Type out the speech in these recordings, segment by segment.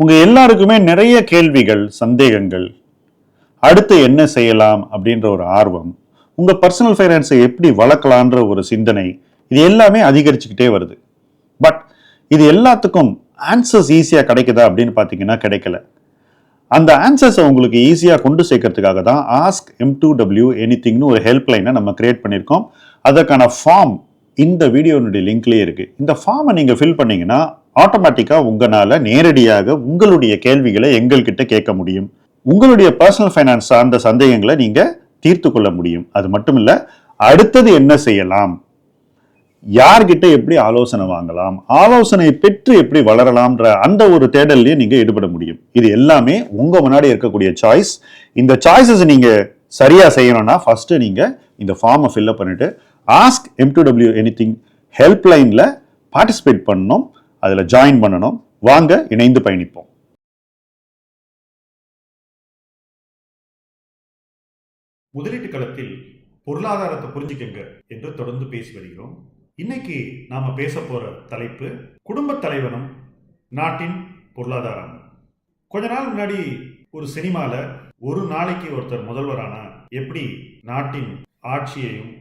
உங்க எல்லாருக்குமே நிறைய கேள்விகள், சந்தேகங்கள், அடுத்து என்ன செய்யலாம் அப்படின்ற ஒரு ஆர்வம், உங்க பர்சனல் ஃபைனான்ஸை எப்படி வளர்க்கலான்ற ஒரு சிந்தனை, இது எல்லாமே அதிகரிச்சுக்கிட்டே வருது. பட் இது எல்லாத்துக்கும் ஆன்சர்ஸ் ஈஸியாக கிடைக்குதா அப்படின்னு பார்த்தீங்கன்னா கிடைக்கல. அந்த ஆன்சர்ஸை உங்களுக்கு ஈஸியாக கொண்டு சேர்க்கறதுக்காக தான் ஆஸ்க் M2W எனிதிங்னு ஒரு ஹெல்ப்லைனை நம்ம கிரியேட் பண்ணியிருக்கோம். அதற்கான ஃபார்ம் இந்த வீடியோனுடைய லிங்க்லேயே இருக்கு. இந்த ஃபார்மை நீங்கள் ஃபில் பண்ணீங்கன்னா ஆட்டோமேட்டிக்காக உங்களால் நேரடியாக உங்களுடைய கேள்விகளை எங்கள்கிட்ட கேட்க முடியும். உங்களுடைய பர்சனல் ஃபைனான்ஸ் சார்ந்த சந்தேகங்களை நீங்கள் தீர்த்து கொள்ள முடியும். அது மட்டும் இல்லை, அடுத்தது என்ன செய்யலாம், யார்கிட்ட எப்படி ஆலோசனை வாங்கலாம், ஆலோசனை பெற்று எப்படி வளரலாம்ன்ற அந்த ஒரு தேடல்லையே நீங்க ஈடுபட முடியும். இது எல்லாமே உங்க முன்னாடி இருக்கக்கூடிய சாய்ஸ். இந்த சாய்ஸஸ் நீங்க சரியா செய்யணும்னா ஃபர்ஸ்ட் நீங்க இந்த ஃபார்மை ஃபில்அப் பண்ணிட்டு ஆஸ்க் M2W எனிதிங் ஹெல்ப்லைன்ல பார்ட்டிசிபேட் பண்ணணும், அதுல ஜாயின் பண்ணணும். வாங்க இணைந்து பயணிப்போம். முதலீட்டு களத்தில் பொருளாதாரத்தை புரிஞ்சுக்கங்க என்று தொடர்ந்து பேசி வருகிறோம். இன்னைக்கு நாம பேச போற தலைப்பு குடும்ப தலைவனும் நாட்டின் பொருளாதாரம். கொஞ்ச நாள் முன்னாடி ஒரு சினிமால ஒரு நாளைக்கு ஒருத்தர் முதல்வரான எப்படி நாட்டின் ஆட்சியையும்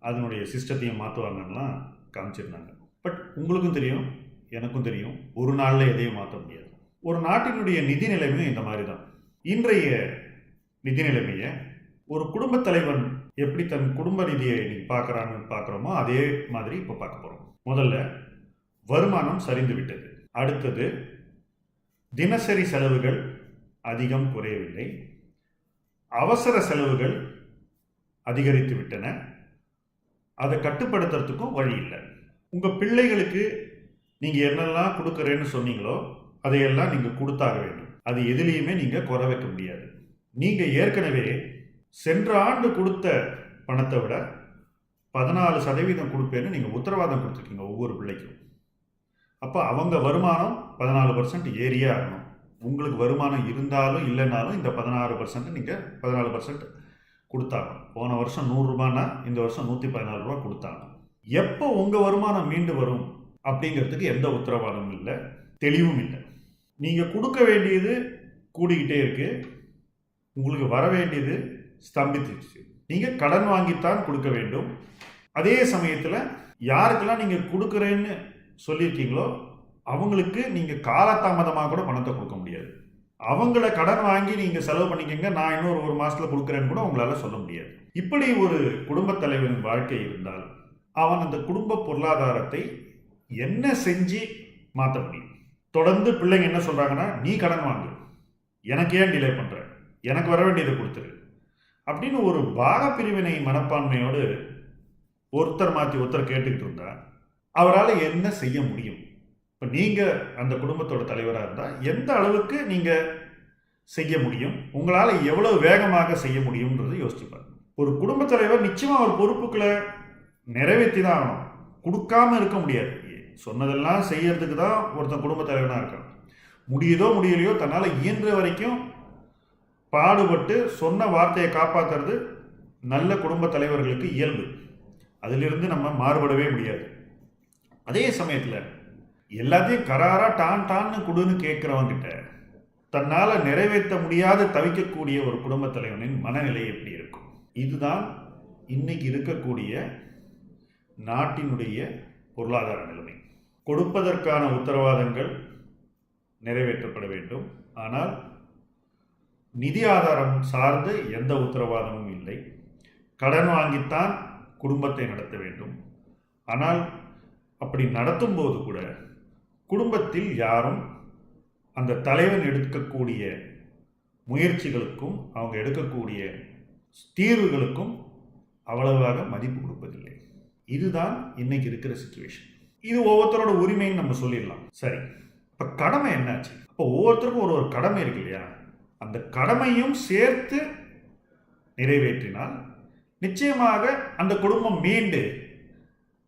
அதனுடைய சிஸ்டத்தையும் மாற்றுவாங்கலாம் காமிச்சிருந்தாங்க. பட் உங்களுக்கும் தெரியும், எனக்கும் தெரியும், ஒரு நாளில் எதையும் மாற்ற முடியாது. ஒரு நாட்டினுடைய நிதி நிலைமையும் இந்த மாதிரி தான். இன்றைய நிதி நிலைமையை ஒரு குடும்பத் தலைவன் எப்படி தன் குடும்ப நிதியை பார்க்குறோமோ அதே மாதிரி இப்போ பார்க்க போகிறோம். முதல்ல வருமானம் சரிந்து விட்டது. அடுத்தது தினசரி செலவுகள் அதிகம் குறையவில்லை. அவசர செலவுகள் அதிகரித்து விட்டன. அதை கட்டுப்படுத்துறதுக்கும் வழி இல்லை. உங்கள் பிள்ளைகளுக்கு நீங்கள் என்னெல்லாம் கொடுக்குறேன்னு சொன்னீங்களோ அதையெல்லாம் நீங்கள் கொடுத்தாக வேண்டும். அது எதுலேயுமே நீங்கள் குறை வைக்க முடியாது. நீங்கள் ஏற்கனவே சென்ற ஆண்டு கொடுத்த பணத்தை விட 14% கொடுப்பேன்னு நீங்கள் உத்தரவாதம் கொடுத்துருக்கீங்க ஒவ்வொரு பிள்ளைக்கும். அப்போ அவங்க வருமானம் 14% ஏறியே ஆகணும். உங்களுக்கு வருமானம் இருந்தாலும் இல்லைனாலும் இந்த 16% நீங்கள் 14% கொடுத்தாகணும். போன வருஷம் 100 ரூபான்னா இந்த வருஷம் 114 ரூபா கொடுத்தாகணும். எப்போ உங்கள் வருமானம் மீண்டு வரும் அப்படிங்கிறதுக்கு எந்த உத்தரவாதமும் இல்லை, தெளிவும் இல்லை. நீங்கள் கொடுக்க வேண்டியது கூடிக்கிட்டே இருக்கு, உங்களுக்கு வர வேண்டியது ஸ்தம்பித்துச்சு. நீங்கள் கடன் வாங்கித்தான் கொடுக்க வேண்டும். அதே சமயத்தில் யாருக்கெல்லாம் நீங்கள் கொடுக்குறேன்னு சொல்லியிருக்கீங்களோ அவங்களுக்கு நீங்கள் காலதாமதமாக கூட பணத்தை கொடுக்க முடியாது. அவங்கள கடன் வாங்கி நீங்கள் செலவு பண்ணிக்கங்க, நான் இன்னொரு 1 மாதத்தில் கொடுக்குறேன்னு கூட உங்களால் சொல்ல முடியாது. இப்படி ஒரு குடும்பத் தலைவனின் வாழ்க்கை இருந்தால் அவன் அந்த குடும்ப பொருளாதாரத்தை என்ன செஞ்சு மாற்ற முடியும்? தொடர்ந்து பிள்ளைங்க என்ன சொல்கிறாங்கன்னா, நீ கடன் வாங்கு, எனக்கு ஏன் டிலே பண்ணுற, எனக்கு வர வேண்டியதை கொடுத்துரு அப்படின்னு ஒரு பாகப்பிரிவினை மனப்பான்மையோடு ஒருத்தர் மாற்றி ஒருத்தர் கேட்டுக்கிட்டு இருந்தா அவரால் என்ன செய்ய முடியும்? இப்போ நீங்கள் அந்த குடும்பத்தோட தலைவராக இருந்தால் எந்த அளவுக்கு நீங்கள் செய்ய முடியும், உங்களால் எவ்வளவு வேகமாக செய்ய முடியும்ன்றது யோசிச்சுப்பார். ஒரு குடும்பத் தலைவர் நிச்சயமாக ஒரு பொறுப்புகளை நிறைவேற்றி தான் ஆகணும், கொடுக்காம இருக்க முடியாது. சொன்னதெல்லாம் செய்யறதுக்கு தான் ஒருத்தன் குடும்பத் தலைவனாக இருக்கான். முடியுதோ முடியலையோ தன்னால் இயன்ற வரைக்கும் பாடுபட்டு சொன்ன வார்த்தையை காப்பாற்றுறது நல்ல குடும்ப தலைவர்களுக்கு இயல்பு. அதிலிருந்து நம்ம மாறுபடவே முடியாது. அதே சமயத்தில் எல்லாத்தையும் கராரா டான்னு கொடுன்னு கேட்குறவங்கிட்ட தன்னால் நிறைவேற்ற முடியாத தவிக்கக்கூடிய ஒரு குடும்ப தலைவனின் மனநிலை எப்படி இருக்கும்? இதுதான் இன்னைக்கு இருக்கக்கூடிய நாட்டினுடைய பொருளாதார நிலைமை. கொடுப்பதற்கான உத்தரவாதங்கள் நிறைவேற்றப்பட வேண்டும், ஆனால் நிதி ஆதாரம் சார்ந்து எந்த உத்தரவாதமும் இல்லை. கடன் வாங்கித்தான் குடும்பத்தை நடத்த வேண்டும். ஆனால் அப்படி நடத்தும் போது கூட குடும்பத்தில் யாரும் அந்த தலைவன் எடுக்கக்கூடிய முயற்சிகளுக்கும் அவங்க எடுக்கக்கூடிய தீர்வுகளுக்கும் அவ்வளவாக மதிப்பு கொடுப்பதில்லை. இதுதான் இன்னைக்கு இருக்கிற சிச்சுவேஷன். இது ஒவ்வொருத்தரோட உரிமைன்னு நம்ம சொல்லிடலாம். சரி, இப்போ கடமை என்னாச்சு? அப்போ ஒவ்வொருத்தருக்கும் ஒரு கடமை இருக்கு இல்லையா? அந்த கடமையும் சேர்த்து நிறைவேற்றினால் நிச்சயமாக அந்த குடும்பம் மீண்டு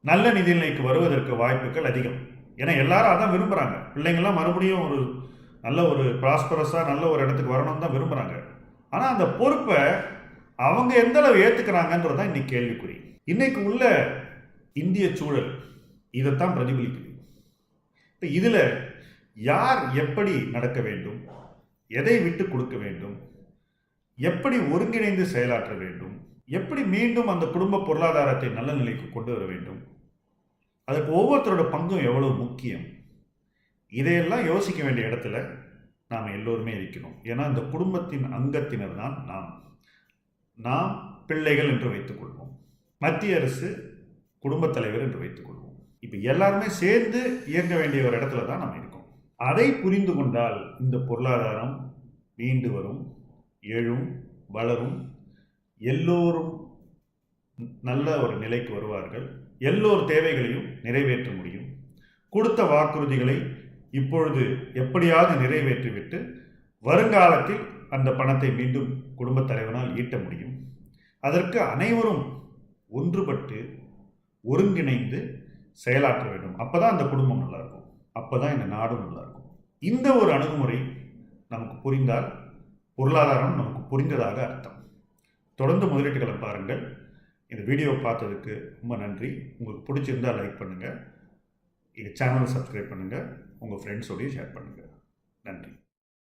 நல்ல நிதிநிலைக்கு வருவதற்கு வாய்ப்புகள் அதிகம். ஏன்னா எல்லாரும் அதான் விரும்புகிறாங்க. பிள்ளைங்கள்லாம் மறுபடியும் ஒரு நல்ல ஒரு ப்ராஸ்பரஸாக நல்ல ஒரு இடத்துக்கு வரணும்னு தான் விரும்புகிறாங்க. ஆனால் அந்த பொறுப்பை அவங்க எந்த அளவு ஏற்றுக்கிறாங்கன்றது தான் இன்னைக்கு கேள்விக்குறி. இன்னைக்கு உள்ள இந்திய சூழல் இதைத்தான் பிரதிபலிக்குது. இப்போ இதில் யார் எப்படி நடக்க வேண்டும், எதை விட்டு கொடுக்க வேண்டும், எப்படி ஒருங்கிணைந்து செயலாற்ற வேண்டும், எப்படி மீண்டும் அந்த குடும்ப பொருளாதாரத்தை நல்ல நிலைக்கு கொண்டு வர வேண்டும், அதுக்கு ஒவ்வொருத்தரோட பங்கும் எவ்வளவு முக்கியம், இதையெல்லாம் யோசிக்க வேண்டிய இடத்துல நாம் எல்லோருமே இருக்கிறோம். ஏன்னா இந்த குடும்பத்தின் அங்கத்தினர் தான் நாம் பிள்ளைகள் என்று வைத்துக் கொள்வோம். மத்திய அரசு குடும்பத் தலைவர் என்று வைத்துக் கொள்வோம். இப்போ எல்லாருமே சேர்ந்து இயங்க வேண்டிய ஒரு இடத்துல தான் நம்ம இருக்கோம். அதை புரிந்து கொண்டால் இந்த பொருளாதாரம் மீண்டு வரும், எழும், வளரும், எல்லோரும் நல்ல ஒரு நிலைக்கு வருவார்கள், எல்லோர் தேவைகளையும் நிறைவேற்ற முடியும். கொடுத்த வாக்குறுதிகளை இப்பொழுது எப்படியாவது நிறைவேற்றிவிட்டு வருங்காலத்தில் அந்த பணத்தை மீண்டும் குடும்பத் தலைவனால் ஈட்ட முடியும். அதற்கு அனைவரும் ஒன்றுபட்டு ஒருங்கிணைந்து செயலாற்ற வேண்டும். அப்பதான் அந்த குடும்பம் நல்லா இருக்கும், அப்பதான் இந்த நாடும் நல்லா இருக்கும். இந்த ஒரு அணுகுமுறை நமக்கு புரிந்தால் பொருளாதாரம் நமக்கு புரிந்ததாக அர்த்தம். தொடர்ந்து முதலீட்டுகளை பாருங்கள். இந்த வீடியோ பார்த்ததுக்கு ரொம்ப நன்றி. உங்களுக்கு பிடிச்சிருந்தால் லைக் பண்ணுங்கள், இது சேனலை சப்ஸ்கிரைப் பண்ணுங்கள், உங்கள் ஃப்ரெண்ட்ஸோடையும் ஷேர் பண்ணுங்கள். நன்றி.